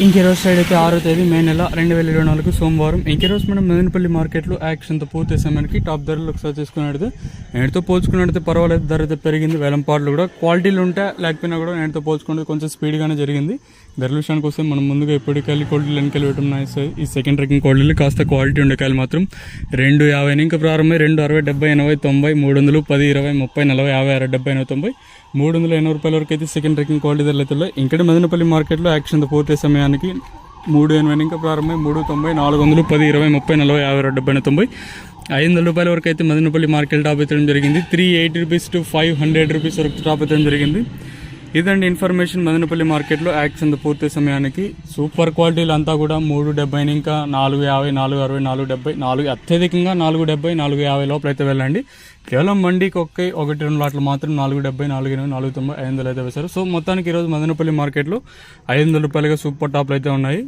ఇంకెరోజు side అయితే 6వ తేదీ మే నెల 2024 సోమవారం. ఇంకెరోజు మనం మదనపల్లి మార్కెట్లో యాక్షన్తో పూర్తి సమయానికి టాప్ ధరలు ఒకసారి తీసుకున్నట్టు నేటితో పోల్చుకున్నట్టు పర్వాలేదు, ధర అయితే పెరిగింది. వేలంపాట్లు కూడా క్వాలిటీలు ఉంటాయి, లేకపోయినా కూడా నేటితో పోల్చుకుంటే కొంచెం స్పీడ్గానే జరిగింది. ధరల విషయానికి వస్తే మనం ముందుగా ఎప్పటికెళ్ళి క్వాలిటీలు వెనకాల పెట్టున్నాయి. ఈ సెకండ్ ర్యాంకింగ్ క్వాలిటీలు కాస్త క్వాలిటీ ఉండే కాయలు మాత్రం 250 ఇంకా ప్రారంభమై 260, 70, 80, 90, 300, 10, 20, 30, 40, 50, 60, 70, 90, 380 రూపాయల వరకు అయితే సెకండ్ ర్యాంకింగ్ క్వాలిటీ ధరలు అయితే ఉన్నాయి. ఇక్కడ మదనపల్లి మార్కెట్లో యాక్షన్ పూర్తి సమయానికి 380 ఇంకా ప్రారంభమై 390, 400, 10, 20, 30, 40, 50, 60, 90, 500 రూపాయల వరకు అయితే మదనపల్లి మార్కెట్ టాప్ ఎత్తడం జరిగింది. 380 రూపీస్ టు 500 రూపీస్ వరకు టాప్ ఎత్తడం జరిగింది. ఇదండి ఇన్ఫర్మేషన్ మదనపల్లి మార్కెట్లో యాక్షన్ పూర్తి సమయానికి. సూపర్ క్వాలిటీలు అంతా కూడా 370 ఇంకా 450, 460, 470, 4 అత్యధికంగా 470, 450 లోపల అయితే వెళ్ళండి. కేవలం మండీకి 1-2 లాట్లు మాత్రం 470, 480, 490, 500 అయితే వేశారు. సో మొత్తానికి ఈరోజు మదనపల్లి మార్కెట్లో 500 రూపాయలుగా సూపర్ టాప్లు అయితే ఉన్నాయి.